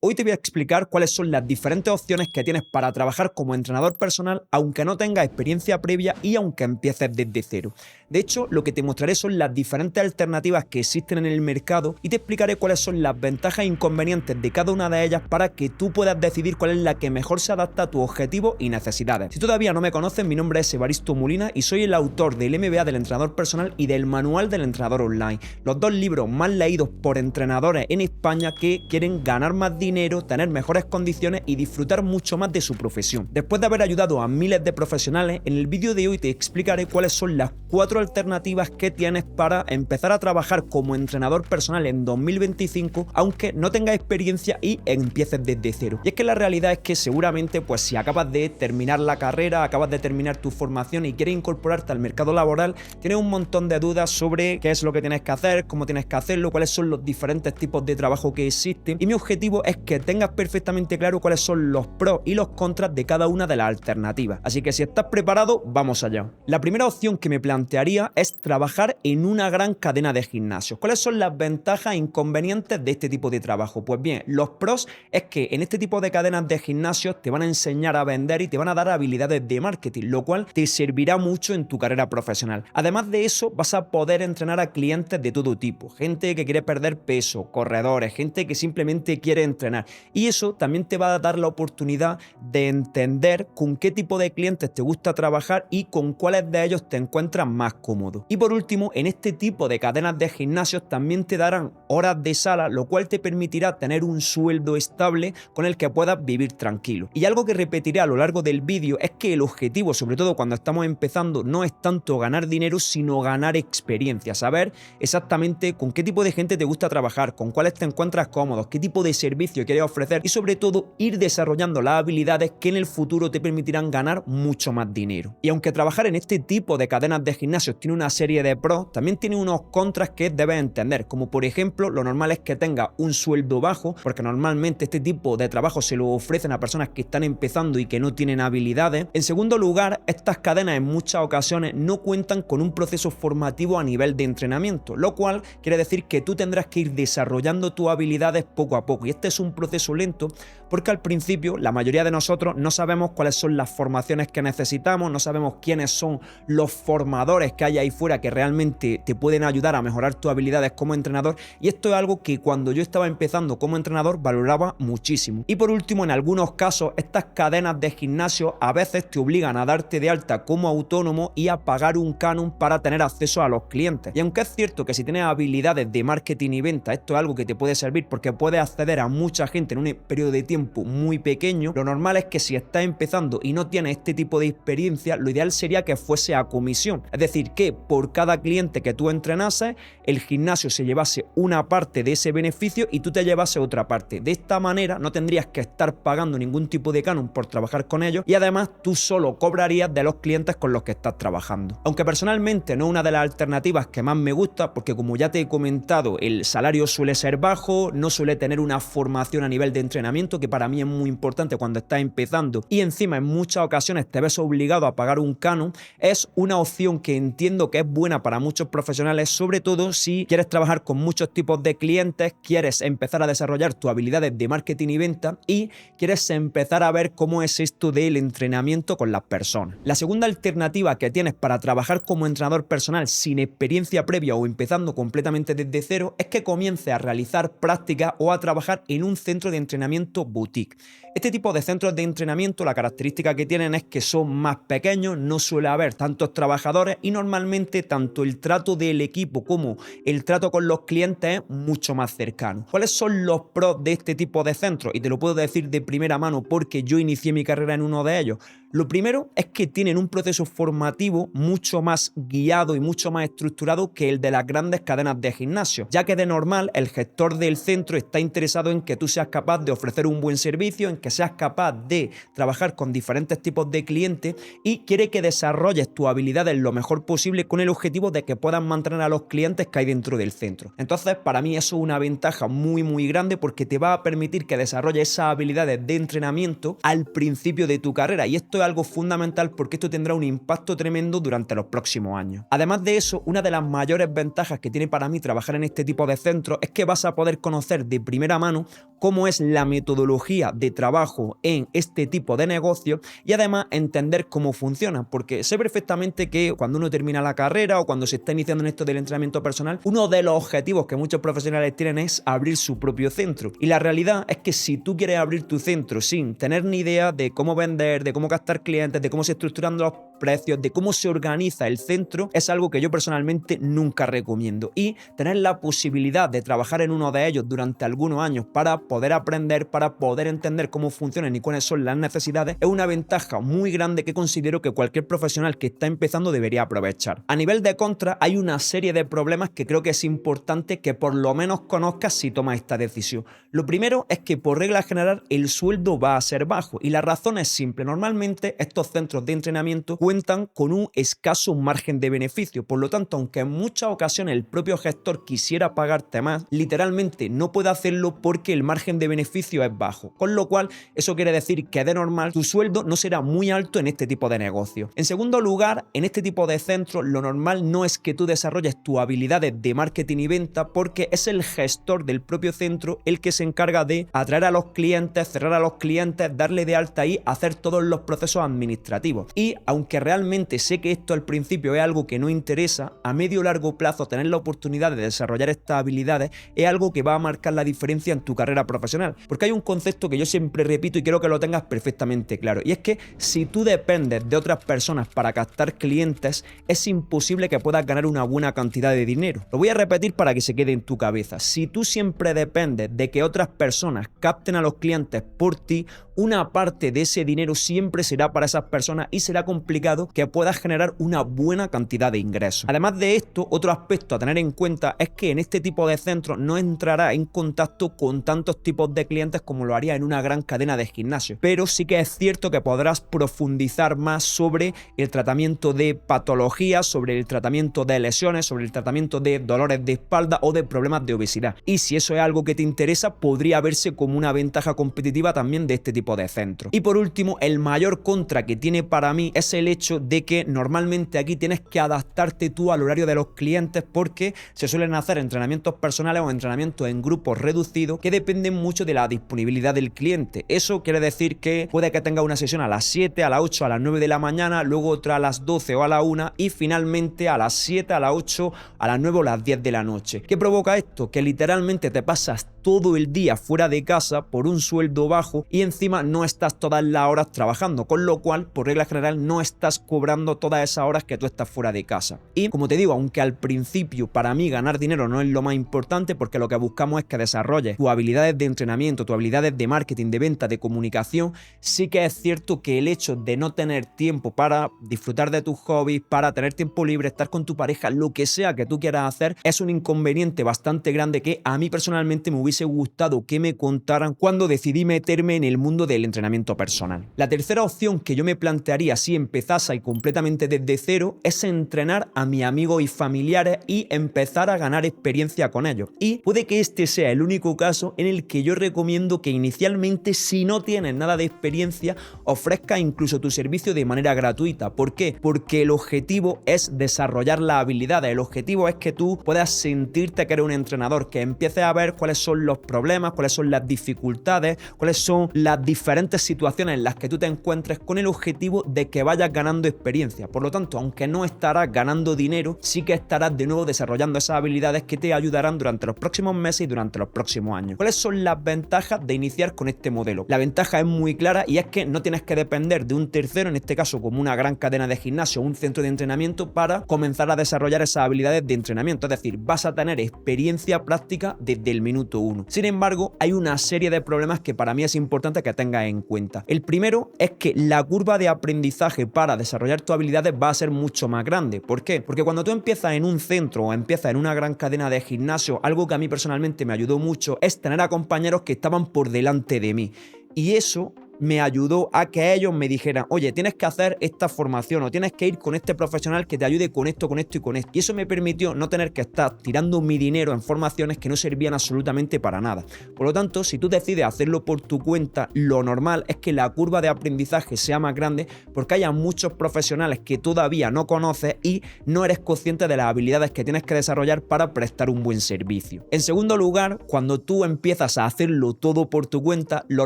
Hoy te voy a explicar cuáles son las diferentes opciones que tienes para trabajar como entrenador personal aunque no tengas experiencia previa y aunque empieces desde cero. De hecho, lo que te mostraré son las diferentes alternativas que existen en el mercado y te explicaré cuáles son las ventajas e inconvenientes de cada una de ellas para que tú puedas decidir cuál es la que mejor se adapta a tus objetivos y necesidades. Si todavía no me conoces, mi nombre es Evaristo Molina y soy el autor del MBA del entrenador personal y del Manual del entrenador online, los dos libros más leídos por entrenadores en España que quieren ganar más dinero, tener mejores condiciones y disfrutar mucho más de su profesión. Después de haber ayudado a miles de profesionales, en el vídeo de hoy te explicaré cuáles son las 4 alternativas que tienes para empezar a trabajar como entrenador personal en 2025, aunque no tengas experiencia y empieces desde cero. Y es que la realidad es que seguramente, pues si acabas de terminar la carrera, acabas de terminar tu formación y quieres incorporarte al mercado laboral, tienes un montón de dudas sobre qué es lo que tienes que hacer, cómo tienes que hacerlo, cuáles son los diferentes tipos de trabajo que existen. Y mi objetivo es que tengas perfectamente claro cuáles son los pros y los contras de cada una de las alternativas. Así que si estás preparado, vamos allá. La primera opción que me plantearía es trabajar en una gran cadena de gimnasios. ¿Cuáles son las ventajas e inconvenientes de este tipo de trabajo? Pues bien, los pros es que en este tipo de cadenas de gimnasios te van a enseñar a vender y te van a dar habilidades de marketing, lo cual te servirá mucho en tu carrera profesional. Además de eso, vas a poder entrenar a clientes de todo tipo, gente que quiere perder peso, corredores, gente que simplemente quiere entrenar. Y eso también te va a dar la oportunidad de entender con qué tipo de clientes te gusta trabajar y con cuáles de ellos te encuentras más cómodo. Y por último, en este tipo de cadenas de gimnasios también te darán horas de sala, lo cual te permitirá tener un sueldo estable con el que puedas vivir tranquilo. Y algo que repetiré a lo largo del vídeo es que el objetivo, sobre todo cuando estamos empezando, no es tanto ganar dinero, sino ganar experiencia, saber exactamente con qué tipo de gente te gusta trabajar, con cuáles te encuentras cómodos, qué tipo de servicio quieres ofrecer y sobre todo ir desarrollando las habilidades que en el futuro te permitirán ganar mucho más dinero. Y aunque trabajar en este tipo de cadenas de gimnasios tiene una serie de pros, también tiene unos contras que debes entender, como por ejemplo, lo normal es que tengas un sueldo bajo, porque normalmente este tipo de trabajo se lo ofrecen a personas que están empezando y que no tienen habilidades. En segundo lugar, estas cadenas en muchas ocasiones no cuentan con un proceso formativo a nivel de entrenamiento, lo cual quiere decir que tú tendrás que ir desarrollando tus habilidades poco a poco, y este es un proceso lento porque al principio la mayoría de nosotros no sabemos cuáles son las formaciones que necesitamos, no sabemos quiénes son los formadores que hay ahí fuera que realmente te pueden ayudar a mejorar tus habilidades como entrenador, y esto es algo que cuando yo estaba empezando como entrenador valoraba muchísimo. Y por último, en algunos casos estas cadenas de gimnasio a veces te obligan a darte de alta como autónomo y a pagar un canon para tener acceso a los clientes. Y aunque es cierto que si tienes habilidades de marketing y venta, esto es algo que te puede servir porque puedes acceder a mucha gente en un periodo de tiempo muy pequeño, lo normal es que si estás empezando y no tienes este tipo de experiencia, lo ideal sería que fuese a comisión. Es decir, que por cada cliente que tú entrenases, el gimnasio se llevase una parte de ese beneficio y tú te llevase otra parte. De esta manera no tendrías que estar pagando ningún tipo de canon por trabajar con ellos y además tú solo cobrarías de los clientes con los que estás trabajando. Aunque personalmente no es una de las alternativas que más me gusta, porque como ya te he comentado, el salario suele ser bajo, no suele tener una formación a nivel de entrenamiento, que para mí es muy importante cuando estás empezando, y encima en muchas ocasiones te ves obligado a pagar un canon. Es una opción que entiendo que es buena para muchos profesionales, sobre todo si quieres trabajar con muchos tipos de clientes, quieres empezar a desarrollar tus habilidades de marketing y venta y quieres empezar a ver cómo es esto del entrenamiento con las personas. La segunda alternativa que tienes para trabajar como entrenador personal sin experiencia previa o empezando completamente desde cero es que comiences a realizar prácticas o a trabajar en un centro de entrenamiento boutique. Este tipo de centros de entrenamiento, la característica que tienen es que son más pequeños, no suele haber tantos trabajadores y normalmente tanto el trato del equipo como el trato con los clientes es mucho más cercano. ¿Cuáles son los pros de este tipo de centros? Y te lo puedo decir de primera mano porque yo inicié mi carrera en uno de ellos. Lo primero es que tienen un proceso formativo mucho más guiado y mucho más estructurado que el de las grandes cadenas de gimnasio, ya que de normal el gestor del centro está interesado en que tú seas capaz de ofrecer un buen buen servicio, en que seas capaz de trabajar con diferentes tipos de clientes y quiere que desarrolles tus habilidades lo mejor posible con el objetivo de que puedas mantener a los clientes que hay dentro del centro. Entonces, para mí eso es una ventaja muy grande porque te va a permitir que desarrolles esas habilidades de entrenamiento al principio de tu carrera, y esto es algo fundamental porque esto tendrá un impacto tremendo durante los próximos años. Además de eso, una de las mayores ventajas que tiene para mí trabajar en este tipo de centros es que vas a poder conocer de primera mano cómo es la metodología de trabajo en este tipo de negocios y además entender cómo funciona, porque sé perfectamente que cuando uno termina la carrera o cuando se está iniciando en esto del entrenamiento personal, uno de los objetivos que muchos profesionales tienen es abrir su propio centro, y la realidad es que si tú quieres abrir tu centro sin tener ni idea de cómo vender, de cómo captar clientes, de cómo se estructuran los precios, de cómo se organiza el centro, es algo que yo personalmente nunca recomiendo, y tener la posibilidad de trabajar en uno de ellos durante algunos años para poder aprender, para poder entender cómo funcionan y cuáles son las necesidades, es una ventaja muy grande que considero que cualquier profesional que está empezando debería aprovechar. A nivel de contra, hay una serie de problemas que creo que es importante que por lo menos conozcas si tomas esta decisión. Lo primero es que por regla general el sueldo va a ser bajo, y la razón es simple. Normalmente estos centros de entrenamiento cuentan con un escaso margen de beneficio, por lo tanto, aunque en muchas ocasiones el propio gestor quisiera pagarte más, literalmente no puede hacerlo porque el margen de beneficio es bajo, con lo cual eso quiere decir que de normal tu sueldo no será muy alto en este tipo de negocios. En segundo lugar, en este tipo de centros lo normal no es que tú desarrolles tus habilidades de marketing y venta, porque es el gestor del propio centro el que se encarga de atraer a los clientes, cerrar a los clientes, darle de alta y hacer todos los procesos administrativos. Y aunque realmente sé que esto al principio es algo que no interesa, a medio o largo plazo tener la oportunidad de desarrollar estas habilidades es algo que va a marcar la diferencia en tu carrera profesional, porque hay un concepto que yo siempre repito y quiero que lo tengas perfectamente claro, y es que si tú dependes de otras personas para captar clientes, es imposible que puedas ganar una buena cantidad de dinero. Lo voy a repetir para que se quede en tu cabeza. Si tú siempre dependes de que otras personas capten a los clientes por ti, una parte de ese dinero siempre será para esas personas y será complicado que puedas generar una buena cantidad de ingresos. Además de esto, otro aspecto a tener en cuenta es que en este tipo de centros no entrará en contacto con tantos tipos de clientes como lo haría en una gran cadena de gimnasio, pero sí que es cierto que podrás profundizar más sobre el tratamiento de patologías, sobre el tratamiento de lesiones, sobre el tratamiento de dolores de espalda o de problemas de obesidad. Y si eso es algo que te interesa, podría verse como una ventaja competitiva también de este tipo de centros. Y por último, el mayor contra que tiene para mí es el hecho de que normalmente aquí tienes que adaptarte tú al horario de los clientes, porque se suelen hacer entrenamientos personales o entrenamientos en grupos reducidos que dependen mucho de la disponibilidad del cliente. Eso quiere decir que puede que tenga una sesión a las 7, a las 8, a las 9 de la mañana, luego otra a las 12 o a la 1 y finalmente a las 7, a las 8, a las 9 o las 10 de la noche. ¿Qué provoca esto? Que literalmente te pasas todo el día fuera de casa por un sueldo bajo y encima no estás todas las horas trabajando, con lo cual por regla general no estás cobrando todas esas horas que tú estás fuera de casa. Y como te digo, aunque al principio para mí ganar dinero no es lo más importante, porque lo que buscamos es que desarrolles tus habilidades de entrenamiento, tus habilidades de marketing, de venta, de comunicación, sí que es cierto que el hecho de no tener tiempo para disfrutar de tus hobbies, para tener tiempo libre, estar con tu pareja, lo que sea que tú quieras hacer, es un inconveniente bastante grande que a mí personalmente me hubiese gustado que me contaran cuando decidí meterme en el mundo del entrenamiento personal. La tercera opción que yo me plantearía si empezase y completamente desde cero es entrenar a mis amigos y familiares y empezar a ganar experiencia con ellos. Y puede que este sea el único caso en el que yo recomiendo que inicialmente, si no tienes nada de experiencia, ofrezcas incluso tu servicio de manera gratuita. ¿Por qué? Porque el objetivo es desarrollar las habilidades. El objetivo es que tú puedas sentirte que eres un entrenador, que empieces a ver cuáles son los problemas, cuáles son las dificultades, cuáles son las diferentes situaciones en las que tú te encuentres, con el objetivo de que vayas ganando experiencia. Por lo tanto, aunque no estarás ganando dinero, sí que estarás de nuevo desarrollando esas habilidades que te ayudarán durante los próximos meses y durante los próximos años. ¿Cuáles son las ventajas de iniciar con este modelo? La ventaja es muy clara y es que no tienes que depender de un tercero, en este caso como una gran cadena de gimnasio o un centro de entrenamiento, para comenzar a desarrollar esas habilidades de entrenamiento. Es decir, vas a tener experiencia práctica desde el minuto uno. Sin embargo, hay una serie de problemas que para mí es importante que tengas en cuenta. El primero es que la curva de aprendizaje para desarrollar tus habilidades va a ser mucho más grande. ¿Por qué? Porque cuando tú empiezas en un centro o empiezas en una gran cadena de gimnasio, algo que a mí personalmente me ayudó mucho es tener a compañeros que estaban por delante de mí. Y eso me ayudó a que ellos me dijeran, oye, tienes que hacer esta formación o tienes que ir con este profesional que te ayude con esto y con esto. Y eso me permitió no tener que estar tirando mi dinero en formaciones que no servían absolutamente para nada. Por lo tanto, si tú decides hacerlo por tu cuenta, lo normal es que la curva de aprendizaje sea más grande porque haya muchos profesionales que todavía no conoces y no eres consciente de las habilidades que tienes que desarrollar para prestar un buen servicio. En segundo lugar, cuando tú empiezas a hacerlo todo por tu cuenta, lo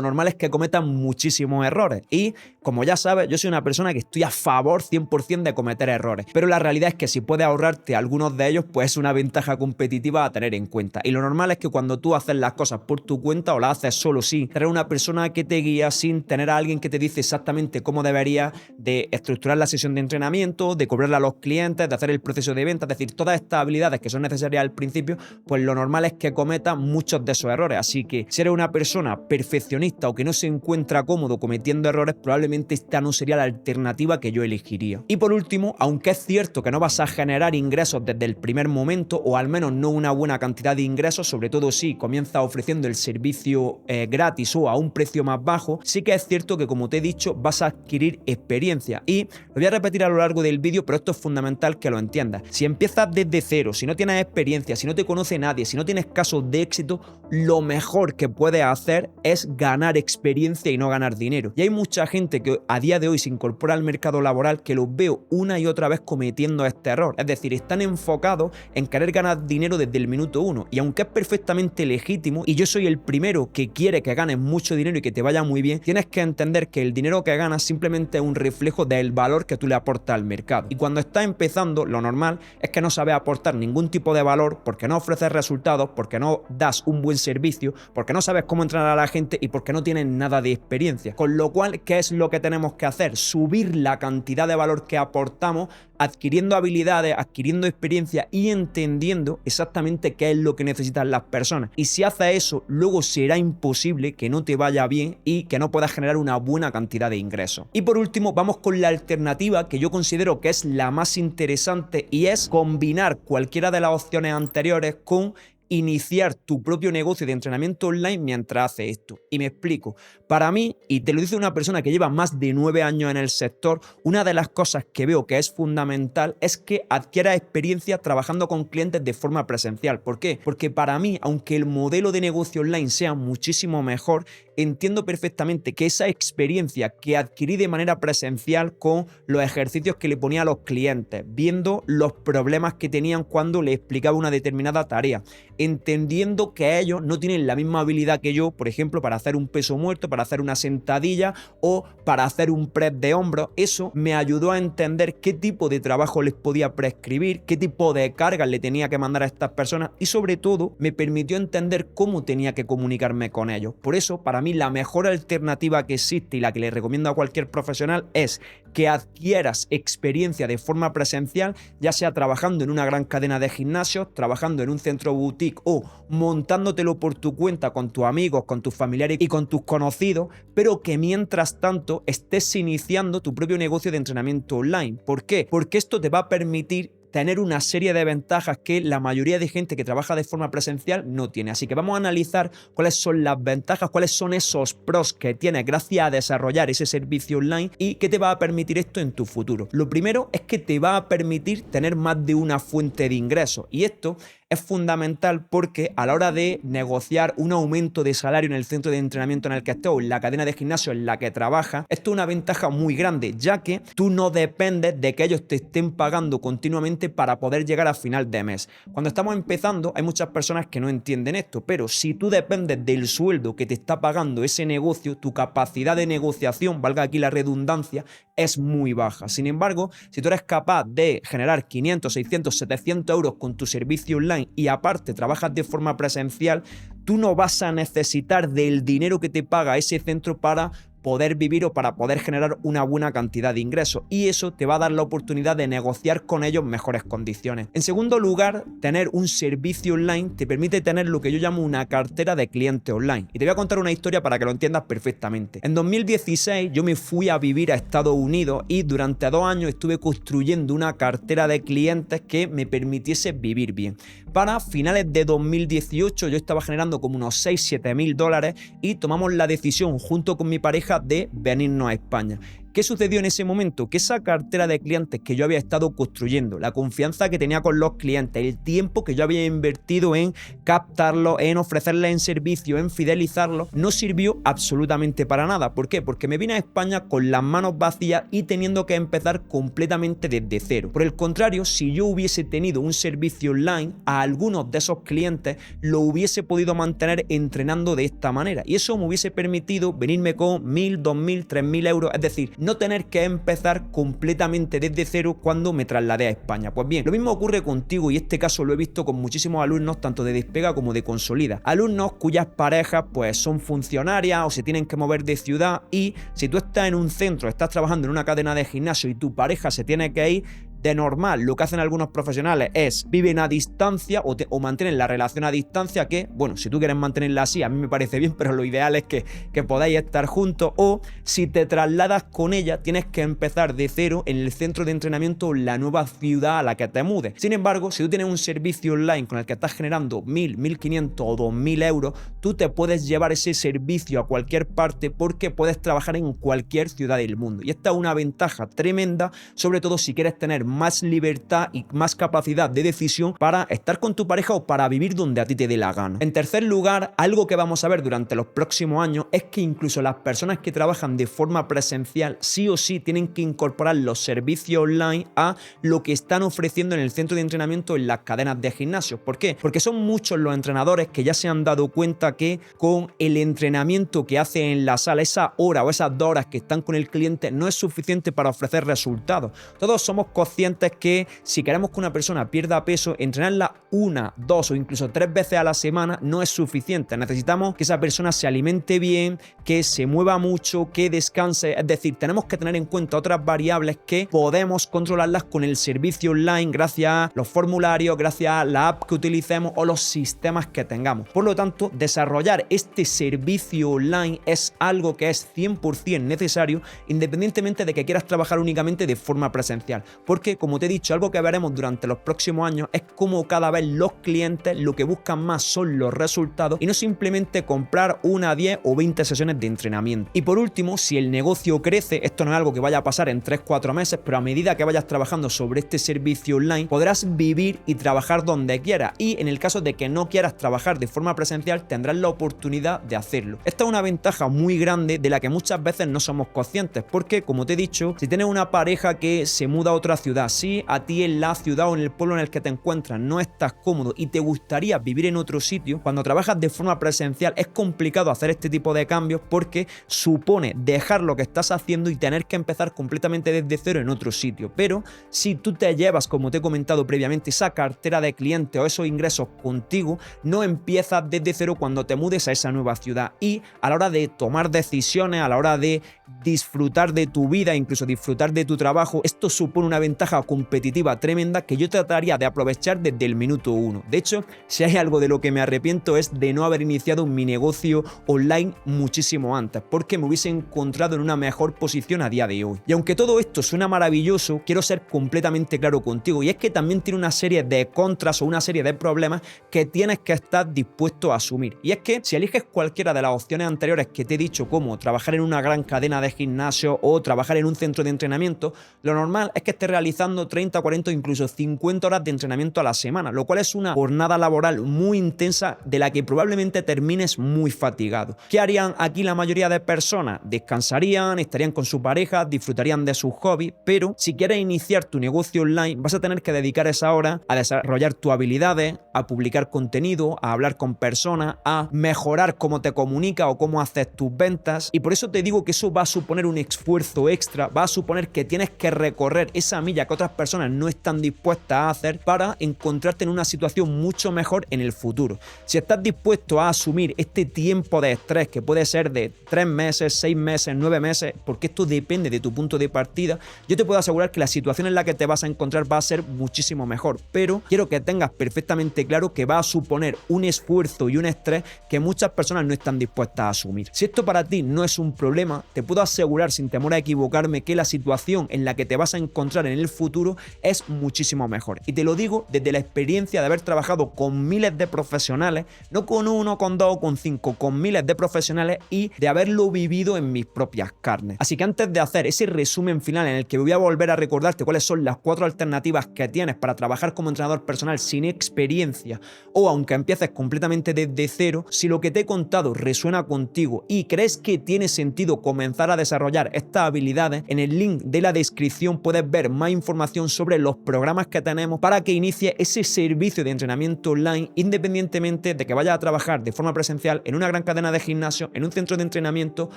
normal es que cometas muchísimos errores. Y como ya sabes, yo soy una persona que estoy a favor 100% de cometer errores. Pero la realidad es que si puedes ahorrarte algunos de ellos, pues es una ventaja competitiva a tener en cuenta. Y lo normal es que cuando tú haces las cosas por tu cuenta o las haces solo sin tener una persona que te guía, sin tener a alguien que te dice exactamente cómo deberías de estructurar la sesión de entrenamiento, de cobrarle a los clientes, de hacer el proceso de venta, es decir, todas estas habilidades que son necesarias al principio, pues lo normal es que cometas muchos de esos errores. Así que si eres una persona perfeccionista o que no se encuentra cómodo cometiendo errores, probablemente esta no sería la alternativa que yo elegiría. Y por último, aunque es cierto que no vas a generar ingresos desde el primer momento, o al menos no una buena cantidad de ingresos, sobre todo si comienzas ofreciendo el servicio gratis o a un precio más bajo, sí que es cierto que, como te he dicho, vas a adquirir experiencia. Y lo voy a repetir a lo largo del vídeo, pero esto es fundamental que lo entiendas. Si empiezas desde cero, si no tienes experiencia, si no te conoce nadie, si no tienes casos de éxito, lo mejor que puedes hacer es ganar experiencia y no ganar dinero. Y hay mucha gente que a día de hoy se incorpora al mercado laboral que los veo una y otra vez cometiendo este error. Es decir, están enfocados en querer ganar dinero desde el minuto uno. Y aunque es perfectamente legítimo, y yo soy el primero que quiere que ganes mucho dinero y que te vaya muy bien, tienes que entender que el dinero que ganas simplemente es un reflejo del valor que tú le aportas al mercado. Y cuando estás empezando, lo normal es que no sabes aportar ningún tipo de valor porque no ofreces resultados, porque no das un buen servicio, porque no sabes cómo entrenar a la gente y porque no tienes nada de experiencia. Con lo cual, ¿qué es lo que tenemos que hacer? Subir la cantidad de valor que aportamos, adquiriendo habilidades, adquiriendo experiencia y entendiendo exactamente qué es lo que necesitan las personas. Y si haces eso, luego será imposible que no te vaya bien y que no puedas generar una buena cantidad de ingresos. Y por último, vamos con la alternativa que yo considero que es la más interesante, y es combinar cualquiera de las opciones anteriores con iniciar tu propio negocio de entrenamiento online mientras haces esto. Y me explico. Para mí, y te lo dice una persona que lleva más de 9 años en el sector, una de las cosas que veo que es fundamental es que adquieras experiencia trabajando con clientes de forma presencial. ¿Por qué? Porque para mí, aunque el modelo de negocio online sea muchísimo mejor, entiendo perfectamente que esa experiencia que adquirí de manera presencial con los ejercicios que le ponía a los clientes, viendo los problemas que tenían cuando les explicaba una determinada tarea, entendiendo que ellos no tienen la misma habilidad que yo, por ejemplo, para hacer un peso muerto, para hacer una sentadilla o para hacer un press de hombros. Eso me ayudó a entender qué tipo de trabajo les podía prescribir, qué tipo de cargas le tenía que mandar a estas personas, y sobre todo me permitió entender cómo tenía que comunicarme con ellos. Por eso, para mí, la mejor alternativa que existe y la que le recomiendo a cualquier profesional es que adquieras experiencia de forma presencial, ya sea trabajando en una gran cadena de gimnasios, trabajando en un centro boutique o montándotelo por tu cuenta con tus amigos, con tus familiares y con tus conocidos, pero que mientras tanto estés iniciando tu propio negocio de entrenamiento online. ¿Por qué? Porque esto te va a permitir tener una serie de ventajas que la mayoría de gente que trabaja de forma presencial no tiene. Así que vamos a analizar cuáles son las ventajas, cuáles son esos pros que tienes gracias a desarrollar ese servicio online y qué te va a permitir esto en tu futuro. Lo primero es que te va a permitir tener más de una fuente de ingresos, y esto es fundamental porque a la hora de negociar un aumento de salario en el centro de entrenamiento en el que estés o en la cadena de gimnasio en la que trabajas, esto es una ventaja muy grande, ya que tú no dependes de que ellos te estén pagando continuamente para poder llegar a final de mes. Cuando estamos empezando hay muchas personas que no entienden esto, pero si tú dependes del sueldo que te está pagando ese negocio, tu capacidad de negociación, valga aquí la redundancia, es muy baja. Sin embargo, si tú eres capaz de generar 500, 600, 700 euros con tu servicio online y aparte trabajas de forma presencial, tú no vas a necesitar del dinero que te paga ese centro para poder vivir o para poder generar una buena cantidad de ingresos, y eso te va a dar la oportunidad de negociar con ellos mejores condiciones. En segundo lugar, tener un servicio online te permite tener lo que yo llamo una cartera de clientes online, y te voy a contar una historia para que lo entiendas perfectamente. En 2016 yo me fui a vivir a Estados Unidos y durante 2 años estuve construyendo una cartera de clientes que me permitiese vivir bien. para finales de 2018 yo estaba generando como unos 6-7 mil dólares y tomamos la decisión junto con mi pareja de venirnos a España. ¿Qué sucedió en ese momento? Que esa cartera de clientes que yo había estado construyendo, la confianza que tenía con los clientes, el tiempo que yo había invertido en captarlos, en ofrecerles en servicio, en fidelizarlos, no sirvió absolutamente para nada. ¿Por qué? Porque me vine a España con las manos vacías y teniendo que empezar completamente desde cero. Por el contrario, si yo hubiese tenido un servicio online, a algunos de esos clientes lo hubiese podido mantener entrenando de esta manera. Y eso me hubiese permitido venirme con 1.000, 2.000, 3.000 euros, es decir, no tener que empezar completamente desde cero cuando me trasladé a España. Pues bien, lo mismo ocurre contigo y este caso lo he visto con muchísimos alumnos, tanto de Despega como de Consolida. Alumnos cuyas parejas pues son funcionarias o se tienen que mover de ciudad, y si tú estás en un centro, estás trabajando en una cadena de gimnasio y tu pareja se tiene que ir, de normal lo que hacen algunos profesionales es viven a distancia o mantienen la relación a distancia, que bueno, si tú quieres mantenerla así a mí me parece bien, pero lo ideal es que podáis estar juntos. O si te trasladas con ella tienes que empezar de cero en el centro de entrenamiento o la nueva ciudad a la que te mudes. Sin embargo, si tú tienes un servicio online con el que estás generando 1.000, 1.500 o 2.000 euros, tú te puedes llevar ese servicio a cualquier parte porque puedes trabajar en cualquier ciudad del mundo, y esta es una ventaja tremenda, sobre todo si quieres tener más libertad y más capacidad de decisión para estar con tu pareja o para vivir donde a ti te dé la gana. En tercer lugar, algo que vamos a ver durante los próximos años es que incluso las personas que trabajan de forma presencial sí o sí tienen que incorporar los servicios online a lo que están ofreciendo en el centro de entrenamiento en las cadenas de gimnasios. ¿Por qué? Porque son muchos los entrenadores que ya se han dado cuenta que con el entrenamiento que hacen en la sala, esa hora o esas 2 horas que están con el cliente, no es suficiente para ofrecer resultados. Todos somos conscientes que si queremos que una persona pierda peso, entrenarla 1, 2 o incluso 3 veces a la semana no es suficiente. Necesitamos que esa persona se alimente bien, que se mueva mucho, que descanse. Es decir, tenemos que tener en cuenta otras variables que podemos controlarlas con el servicio online gracias a los formularios, gracias a la app que utilicemos o los sistemas que tengamos. Por lo tanto, desarrollar este servicio online es algo que es 100% necesario, independientemente de que quieras trabajar únicamente de forma presencial. Porque, como te he dicho, algo que veremos durante los próximos años es cómo cada vez los clientes lo que buscan más son los resultados y no simplemente comprar 1, 10 o 20 sesiones de entrenamiento. Y por último, si el negocio crece, esto no es algo que vaya a pasar en 3-4 meses, pero a medida que vayas trabajando sobre este servicio online, podrás vivir y trabajar donde quieras, y en el caso de que no quieras trabajar de forma presencial, tendrás la oportunidad de hacerlo. Esta es una ventaja muy grande de la que muchas veces no somos conscientes, porque, como te he dicho, si tienes una pareja que se muda a otra ciudad, si a ti en la ciudad o en el pueblo en el que te encuentras no estás cómodo y te gustaría vivir en otro sitio, cuando trabajas de forma presencial es complicado hacer este tipo de cambios porque supone dejar lo que estás haciendo y tener que empezar completamente desde cero en otro sitio. Pero si tú te llevas, como te he comentado previamente, esa cartera de clientes o esos ingresos contigo, no empiezas desde cero cuando te mudes a esa nueva ciudad, y a la hora de tomar decisiones, a la hora de disfrutar de tu vida, incluso disfrutar de tu trabajo, esto supone una ventaja competitiva tremenda que yo trataría de aprovechar desde el minuto 1. De hecho, si hay algo de lo que me arrepiento es de no haber iniciado mi negocio online muchísimo antes, porque me hubiese encontrado en una mejor posición a día de hoy. Y aunque todo esto suena maravilloso, quiero ser completamente claro contigo, y es que también tiene una serie de contras o una serie de problemas que tienes que estar dispuesto a asumir. Y es que si eliges cualquiera de las opciones anteriores que te he dicho, como trabajar en una gran cadena de gimnasio o trabajar en un centro de entrenamiento, lo normal es que estés realizando 30, 40 o incluso 50 horas de entrenamiento a la semana, lo cual es una jornada laboral muy intensa de la que probablemente termines muy fatigado. ¿Qué harían aquí la mayoría de personas? Descansarían, estarían con su pareja, disfrutarían de sus hobbies, pero si quieres iniciar tu negocio online vas a tener que dedicar esa hora a desarrollar tus habilidades, a publicar contenido, a hablar con personas, a mejorar cómo te comunicas o cómo haces tus ventas, y por eso te digo que eso va a suponer un esfuerzo extra, va a suponer que tienes que recorrer esa milla que otras personas no están dispuestas a hacer para encontrarte en una situación mucho mejor en el futuro. Si estás dispuesto a asumir este tiempo de estrés, que puede ser de 3 meses, 6 meses, 9 meses, porque esto depende de tu punto de partida, yo te puedo asegurar que la situación en la que te vas a encontrar va a ser muchísimo mejor, pero quiero que tengas perfectamente claro que va a suponer un esfuerzo y un estrés que muchas personas no están dispuestas a asumir. Si esto para ti no es un problema, te puedo asegurar sin temor a equivocarme que la situación en la que te vas a encontrar en el futuro es muchísimo mejor. Y te lo digo desde la experiencia de haber trabajado con miles de profesionales, no con uno, con dos o con cinco, con miles de profesionales y de haberlo vivido en mis propias carnes. Así que antes de hacer ese resumen final en el que voy a volver a recordarte cuáles son las 4 alternativas que tienes para trabajar como entrenador personal sin experiencia o aunque empieces completamente desde cero, si lo que te he contado resuena contigo y crees que tiene sentido comenzar a desarrollar estas habilidades, en el link de la descripción puedes ver más información sobre los programas que tenemos para que inicies ese servicio de entrenamiento online independientemente de que vayas a trabajar de forma presencial en una gran cadena de gimnasio, en un centro de entrenamiento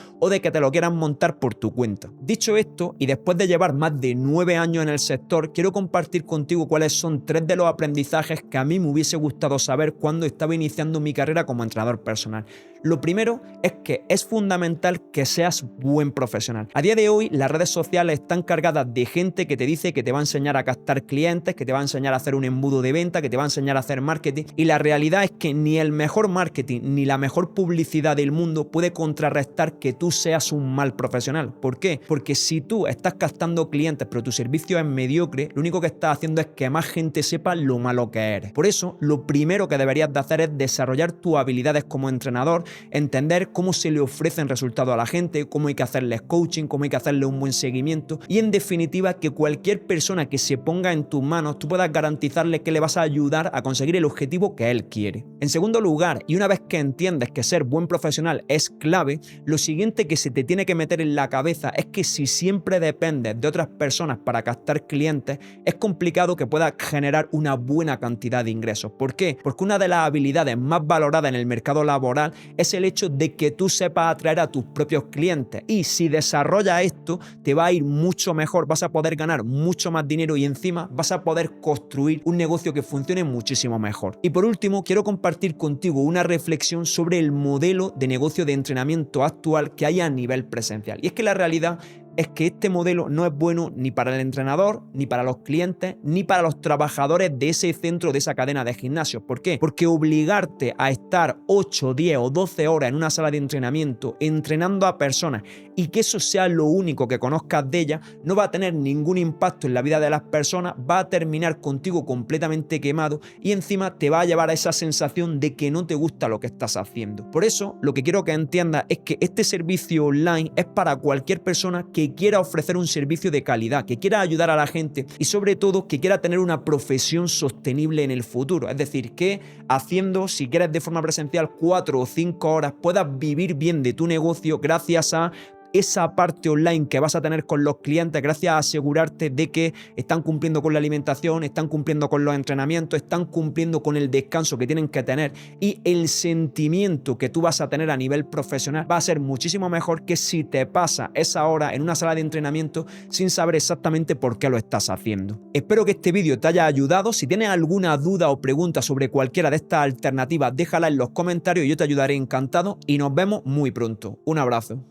o de que te lo quieras montar por tu cuenta. Dicho esto, y después de llevar más de 9 años en el sector, quiero compartir contigo cuáles son 3 de los aprendizajes que a mí me hubiese gustado saber cuando estaba iniciando mi carrera como entrenador personal. Lo primero es que es fundamental que seas buen profesional. A día de hoy, las redes sociales están cargadas de gente que te dice que te va a enseñar a captar clientes, que te va a enseñar a hacer un embudo de venta, que te va a enseñar a hacer marketing, y la realidad es que ni el mejor marketing ni la mejor publicidad del mundo puede contrarrestar que tú seas un mal profesional. ¿Por qué? Porque si tú estás captando clientes pero tu servicio es mediocre, lo único que estás haciendo es que más gente sepa lo malo que eres. Por eso, lo primero que deberías de hacer es desarrollar tus habilidades como entrenador, entender cómo se le ofrecen resultados a la gente, cómo hay que hacerles coaching, cómo hay que hacerle un buen seguimiento y en definitiva que cualquier persona que se ponga en tus manos tú puedas garantizarle que le vas a ayudar a conseguir el objetivo que él quiere. En segundo lugar, y una vez que entiendes que ser buen profesional es clave, lo siguiente que se te tiene que meter en la cabeza es que si siempre dependes de otras personas para captar clientes, es complicado que puedas generar una buena cantidad de ingresos. ¿Por qué? Porque una de las habilidades más valoradas en el mercado laboral es el hecho de que tú sepas atraer a tus propios clientes y si desarrollas esto te va a ir mucho mejor, vas a poder ganar mucho más dinero y encima vas a poder construir un negocio que funcione muchísimo mejor. Y por último, quiero compartir contigo una reflexión sobre el modelo de negocio de entrenamiento actual que hay a nivel presencial. Y es que la realidad es que este modelo no es bueno ni para el entrenador, ni para los clientes, ni para los trabajadores de ese centro, de esa cadena de gimnasios. ¿Por qué? Porque obligarte a estar 8, 10 o 12 horas en una sala de entrenamiento entrenando a personas y que eso sea lo único que conozcas de ellas no va a tener ningún impacto en la vida de las personas, va a terminar contigo completamente quemado y encima te va a llevar a esa sensación de que no te gusta lo que estás haciendo. Por eso, lo que quiero que entiendas es que este servicio online es para cualquier persona que quiera ofrecer un servicio de calidad, que quiera ayudar a la gente y sobre todo que quiera tener una profesión sostenible en el futuro. Es decir, que haciendo, si quieres de forma presencial 4 o 5 horas, puedas vivir bien de tu negocio gracias a esa parte online que vas a tener con los clientes gracias a asegurarte de que están cumpliendo con la alimentación, están cumpliendo con los entrenamientos, están cumpliendo con el descanso que tienen que tener y el sentimiento que tú vas a tener a nivel profesional va a ser muchísimo mejor que si te pasas esa hora en una sala de entrenamiento sin saber exactamente por qué lo estás haciendo. Espero que este vídeo te haya ayudado. Si tienes alguna duda o pregunta sobre cualquiera de estas alternativas, déjala en los comentarios y yo te ayudaré encantado y nos vemos muy pronto. Un abrazo.